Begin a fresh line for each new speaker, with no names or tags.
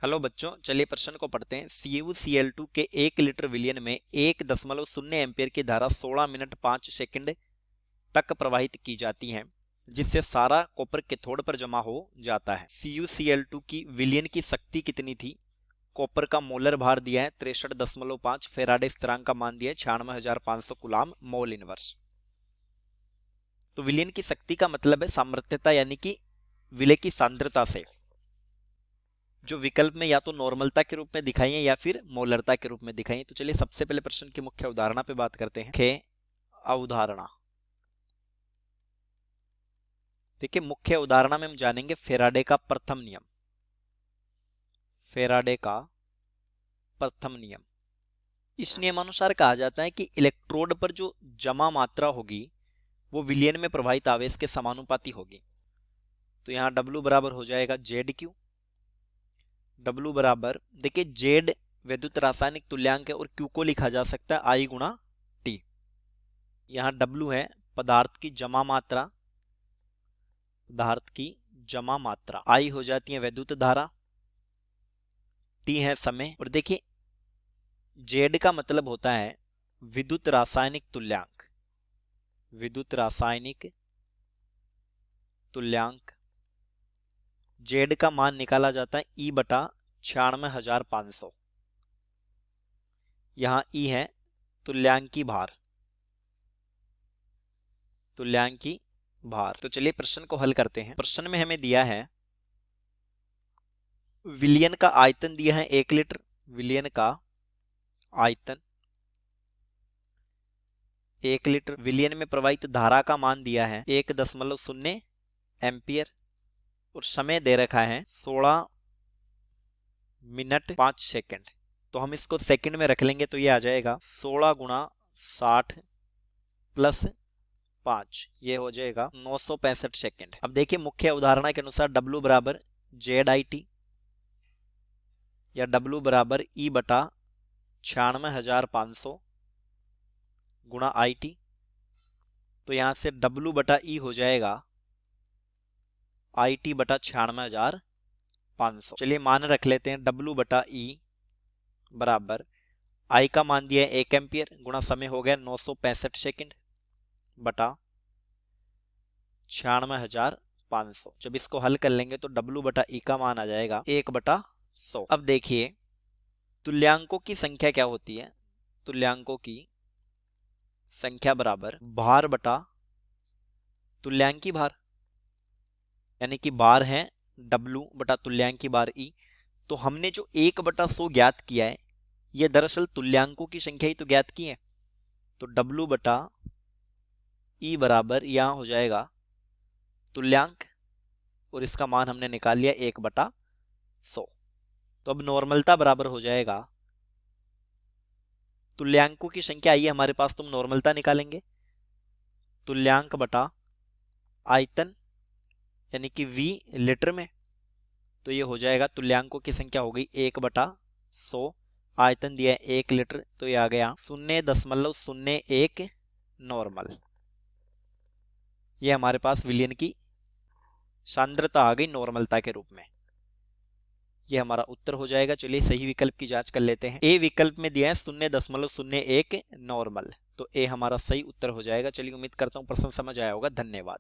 Hello बच्चों, चलिए प्रश्न को पढ़ते हैं। CuCl2 के 1 लीटर विलयन में 1.0 एम्पियर की धारा 16 मिनट 5 सेकंड तक प्रवाहित की जाती है, जिससे सारा कॉपर कैथोड पर जमा हो जाता है। CuCl2 की विलयन की शक्ति कितनी थी? कॉपर का मोलर भार दिया है 63.5, फेराडे स्थिरांक का मान दिया है 96,500 कूलाम मोल इनवर्स। तो विलयन की शक्ति का मतलब है सामर्थ्यता, यानी कि विलय की सांद्रता से, जो विकल्प में या तो नॉर्मलता के रूप में दिखाई है या फिर मोलरता के रूप में दिखाई है। तो चलिए सबसे पहले प्रश्न की मुख्य अवधारणा पे बात करते हैं। मुख्य अवधारणा, देखिए मुख्य अवधारणा में हम जानेंगे फेराडे का प्रथम नियम। फेराडे का प्रथम नियम, इस नियमानुसार कहा जाता है कि इलेक्ट्रोड पर जो जमा मात्रा होगी वो विलयन में प्रवाहित आवेश के समानुपाती होगी। तो यहाँ W बराबर हो जाएगा ZQ। W बराबर, देखिए Z विद्युत रासायनिक तुल्यांक है और Q को लिखा जा सकता है I गुणा T। यहाँ W है पदार्थ की जमा मात्रा, पदार्थ की जमा मात्रा, I हो जाती है विद्युत धारा, T है समय, और देखिए Z का मतलब होता है विद्युत रासायनिक तुल्यांक। विद्युत रासायनिक तुल्यांक Z का मान निकाला जाता है E बटा 96,500। यहाँ E है तुल्यांकी भार, तुल्यांकी भार। तो चलिए प्रश्न को हल करते हैं। प्रश्न में हमें दिया है विलयन का आयतन दिया है 1 लीटर। विलयन का आयतन 1 लीटर, विलयन में प्रवाहित धारा का मान दिया है 1.0 एम्पियर और समय दे रखा है 16 मिनट 5 सेकंड। तो हम इसको सेकंड में रख लेंगे तो ये आ जाएगा 16 गुणा 60 प्लस 5, ये हो जाएगा 965 सेकंड। अब देखिए मुख्य अवधारणा के अनुसार W बराबर ZIT या W बराबर E बटा 96,500 गुणा IT। तो यहां से W बटा E हो जाएगा IT बटा 96,500। चलिए मान रख लेते हैं W बटा E बराबर I का मान दिया है 1 एम्पियर गुणा समय हो गया 965 सेकंड बटा 96,500। जब इसको हल कर लेंगे तो W बटा E का मान आ जाएगा 1 बटा 100। अब देखिए तुल्यांकों की संख्या क्या होती है? तुल्यांकों की संख्या बराबर भार बटा तुल्यांकी भार, यानी कि भार है W बटा तुल्यांकी भार E। तो हमने जो 1 बटा 100 ज्ञात किया है, यह दरअसल तुल्यांकों की संख्या ही तो ज्ञात की है। तो W बटा E बराबर यहां हो जाएगा तुल्यांक और इसका मान हमने निकाल लिया 1 बटा 100। तो अब नॉर्मलता बराबर हो जाएगा तुल्यांकों की संख्या आई है हमारे पास, तो हम नॉर्मलता निकालेंगे तुल्यांक बटा आयतन, यानी कि V लीटर में। तो ये हो जाएगा तुल्यांकों की संख्या हो गई 1 बटा 100, आयतन दिया है 1 लीटर, तो ये आ गया 0.01 नॉर्मल। ये हमारे पास विलयन की सांद्रता आ गई नॉर्मलता के रूप में। ये हमारा उत्तर हो जाएगा। चलिए सही विकल्प की जांच कर लेते हैं। ए विकल्प में दिया है 0.01 नॉर्मल, तो ए हमारा सही उत्तर हो जाएगा। चलिए उम्मीद करता हूं प्रश्न समझ आया होगा। धन्यवाद।